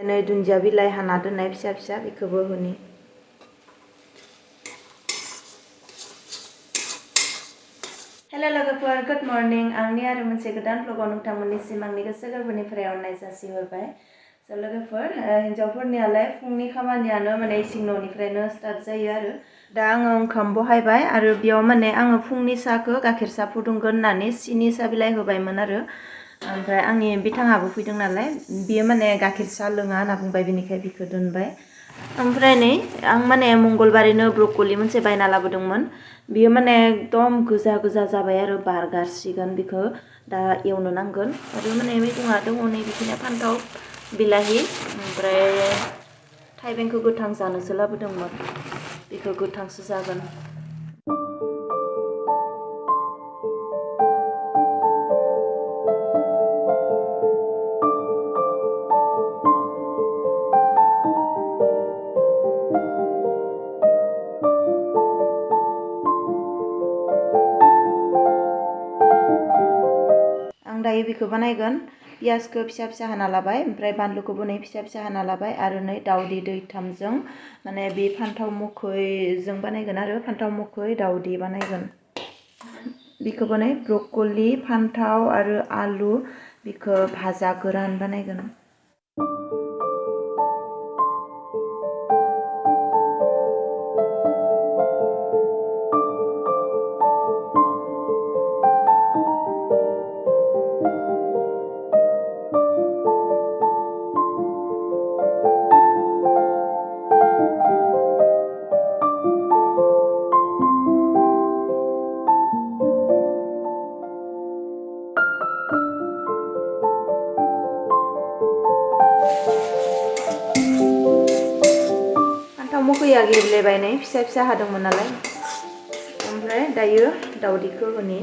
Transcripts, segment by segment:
नै दुन्दिया बिलाइ हाना दोननाय फिसा फिसा बेखौबो होनि। हेलो लोगोफोर, गुड मर्निं। आंनि आरो मोनसे गोदान ब्लगाव नोंथांमोननिसिम आंनि गोसो गोरबोनिफ्राय अननाय जासिहरबाय। स' लोगोफोर, हिन्जावफोरनियालाय फुंनि खामानियानो माने इसिं न'निफ्रायनो स्टार्ट जायो आरो दा आङो ओंखाम बहायबाय आरो बेयाव माने आङो फुंनि साहखौ गाइखेर साह फुदुंगोन होननानै सिनि साहा बिलाइ होबायमोन आरो ओमफ्राय आंनि बिथाङाबो फैदों नालाय बियो माने गाइखेर साह लोङा होनना बुंबाय, बिनिखाय बिखौ दोनबाय। ओमफ्राय नै आं माने मंगलबारैनो ब्रक'लि मोनसे बायना लाबोदोंमोन। बियो माने एकदम गोजा गोजा जाबाय आरो बार गारसिगोन। बिखौ दा एवनो नांगोन आरो माने मैगङा दङ नै बिदिनो फान्थाव, बिलाहि, ओमफ्राय थाइबेंखौ गोथां जानोसो लाबोदोंमोन। बेखौ गोथांसो जागोन। दायो बेखौ बानायगोन। पियासखौ फिसा फिसा हाना लाबाय, ओमफ्राय बानलुखौबो नै फिसा फिसा हाना लाबाय आरो नै दाउदै दैथामजों माने बे फान्थाव मोखैजों बानायगोन आरो फान्थाव मोखै दाउदै बानायगोन। बेखौबो नै ब्रक'लि, फान्थाव आरो आलु बेखौ भाजा गोरान बानायगोन। फान्थाव मोखैया गेब्लेबाय नै फिसा फिसा हादोंमोन नालाय। ओमफ्राय दायो दाउदैखौ होनि।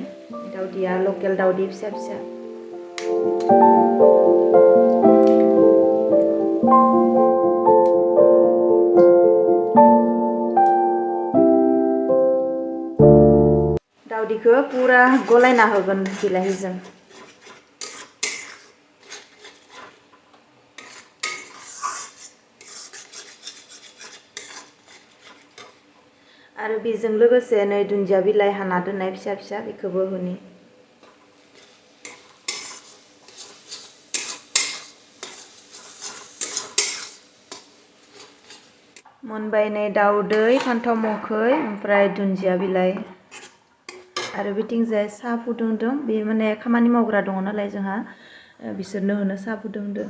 दाउदैया लकेल दाउदै फिसा फिसा। दाउदैखौ पुरा गलायना होगोन बिलाहिजों। आरो बेजों लोगोसे नै दुन्दिया बिलाइ हाना दोननाय फिसा फिसा बेखौबो होनि। मोनबाय नै दाउदै, फान्थाव मोखै, ओमफ्राय दुन्दिया बिलाइ आरो बिथिंजाय साहा फुदुंदों। बे माने खामानि मावग्रा दङ नालाय जोंहा, बिसोरनो होनो साहा फुदुंदों।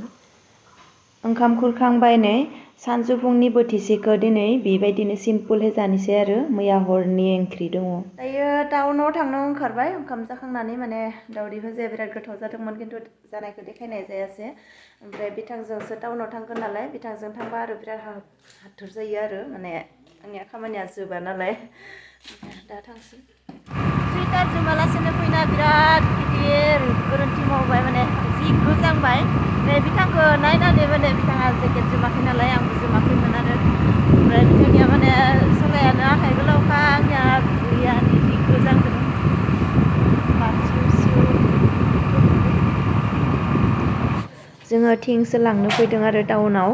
ओंखाम खुरखांबाय नै सानजौफुंनि बोथिसेखौ दिनै बेबायदिनो सिम्पोलहै जानोसै आरो मैया हरनि ओंख्रि दङ। दायो टाउनाव थांनो ओंखारबाय ओंखाम जाखांनानै। माने दाउदै भाजाया बिराद गोथाव जादोंमोन, खिन्थु जानायखौ देखायनाय जायासै। ओमफ्राय बिथांजोंसो टाउनाव थांगोन नालाय, बिथांजों थांबा आरो बिराद हाथुर जायो आरो माने आंनिया खामानिया जोबा नालाय। दा थांसै। सुइटार जोमालासेनो फैना बिराद गिदिर गोरोन्थि मावबाय, माने जि गोजांबाय। ओमफ्राय बिथांखौ नायनानै माने बिथाङा जेकेट जोमाखै नालाय आंबो जोमाखैमोन आरो ओमफ्राय बिथांनिया माने सलायानो आखाइ गोलावखा, आंनिया गैयानो जि गोजांदों। जोङो थिंसो लांनो फैदों आरो टाउनाव।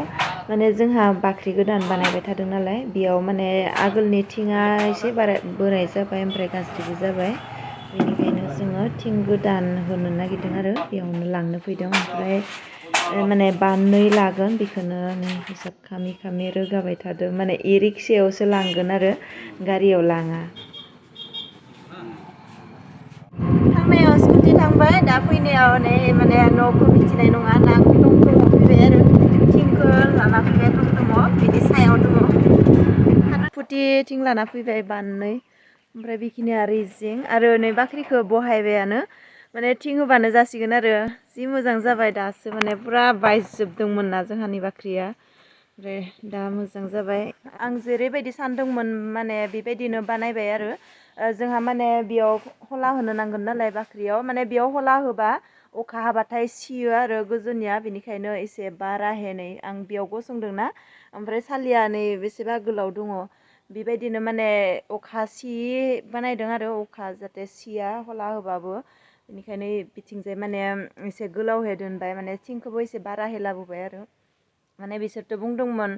माने जोंहा बाख्रि गोदान बानायबाय थादों नालाय, बेयाव माने आगोलनि थिङा एसे बोराय जाबाय, ओमफ्राय गाज्रिबो जाबाय। बेनिखायनो जोङो थिं गोदान होनो नागिरदों आरो बेयावनो लांनो फैदों। ओमफ्राय माने बाननै लागोन, बेखौनो नै हिसाब खामै खामै रोगाबाय थादों। माने इ रिक्सायावसो लांगोन आरो गारियाव लाङा। थांनायाव स्कुटि थांबाय, दा फैनायाव नै माने न'खौ मिथिनाय नङा ना टमटमाव फैबाय आरो थिंखौ लाना फैबाय। टमटमाव बिनि सायाव दङ। फुथि थिं लाना फैबाय बाननै, ओमफ्राय बेखिनिया रेजिं आरो नै बाख्रिखौ बहायबायानो। माने थिं होबानो जासिगोन आरो जि मोजां जाबाय। दासो माने पुरा बायजोबदोंमोन ना जोंहानि बाख्रिया, ओमफ्राय दा मोजां जाबाय। आं जेरैबायदि सानदोंमोन माने बेबायदिनो बानायबाय आरो जोंहा माने बेयाव हला होनो नांगोन नालाय बाख्रियाव। माने बेयाव हला होबा अखा हाबाथाय सियो आरो गोजौनिया, बेनिखायनो एसे बाराहै नै आं बेयाव गसंदोंना, ओमफ्राय सालिया नै बेसेबा गोलाव दङ। बेबायदिनो माने अखा सियि बानायदों आरो अखा जाहाथे सिया हला होबाबो। बेनिखायनो बिथिंजाय माने एसे गोलावहै दोनबाय, माने थिंखौबो एसे बाराहै लाबोबाय आरो माने बिसोरथ' बुंदोंमोन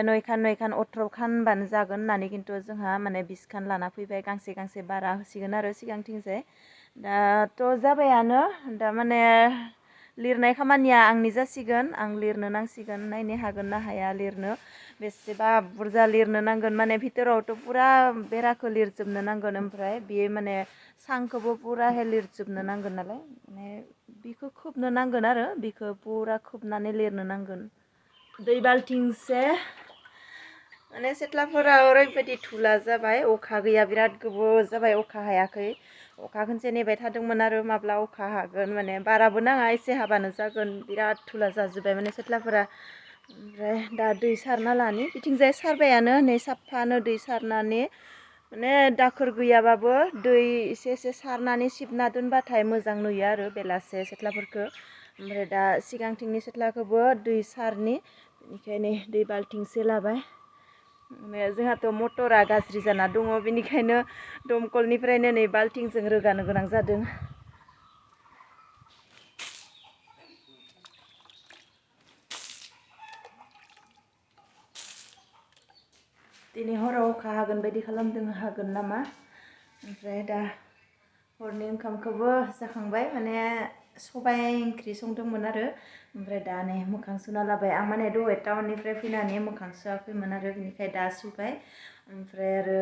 9 खान 18 खानबानो जागोन होननानै खिन्थु जोंहा माने 20 खान लाना फैबाय गांसे गांसे बारा होसिगोन आरो सिगांथिंजाय दाथ' जाबायानो दा माने लिरनाय खामानिया आंनि जासिगोन आं लिरनो नांसिगोन नायनो हागोन ना हाया लिरनो बेसेबा बुरजा लिरनो नांगोन माने भितरावथ' पुरा बेराखौ लिरजोबनो नांगोन ओमफ्राय बेयो माने सांखौबो पुराहाय लिरजोबनो नांगोन नालाय माने बिखौ खोबनो नांगोन आरो बिखौ पुरा खोबनानै लिरनो नांगोन दै बाल्थिंसे माने सेथ्लाफोरा ओरैबायदि धुला जाबाय अखा गैया बिराद गोबाव जाबाय अखा हायाखै अखा खनसे नेबाय थादोंमोन आरो माब्ला अखा हागोन माने बाराबो नाङा एसे हाबानो जागोन बिराद धुला जाजोब्बाय माने सेथ्लाफोरा ओमफ्राय दा दै सारना लानि बिथिंजाय सारबायानो नै साफानो दै सारनानै माने दाखोर गैयाबाबो दै एसे एसे सारनानै सिबना दोनबाथाय मोजां नुयो आरो बेलासे सेथ्लाफोरखौ ओमफ्राय दा सिगांथिंनि सेथ्लाखौबो दै सारनि बेनिखायनो दै बाल्थिंसे लाबाय माने जोंहाथ' मटरा गाज्रि जाना दङ बेनिखायनो दमकलनिफ्रायनो नै बाल्थिंजों रोगानो गोनां जादों दिनै हराव अखा हागोन बायदि खालामदों हागोन नामा ओमफ्राय दा हरनि ओंखामखौबो जाखांबाय माने सबाय ओंख्रि संदोंमोन आरो ओमफ्राय दा नै मोखां सुना लाबाय आं माने दहाय टाउननिफ्राय फैनानै मोखां सुवाखैमोन आरो बिनिखाय दा सुबाय ओमफ्राय आरो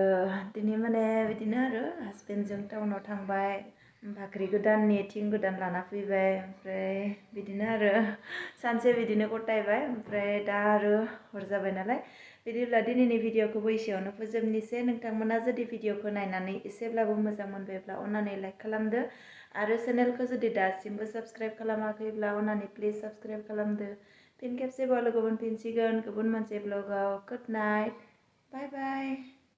दिनै माने बिदिनो आरो हासबेन्डजों टाउनाव थांबाय बाख्रि गोदाननि थिं गोदान लाना फैबाय ओमफ्राय बिदिनो आरो सानसे बिदिनो गथायबाय ओमफ्राय दा आरो हर जाबाय नालाय बिदिब्ला दिनैनि भिडिअखौबो एसेयावनो फोजोबनोसै नोंथांमोना जुदि भिडिअखौ नायनानै एसेब्लाबो मोजां मोनबायब्ला अन्नानै लाइक खालामदो आरो चेनेलखौ जुदि दासिमबो साबस्क्राइब खालामाखैब्ला अन्नानै प्लिज साबस्क्राइब खालामदो फिन खेबसेबाव लोगो मोनफिनसिगोन गुबुन मोनसे ब्लगाव गुड नाइट बाय बाय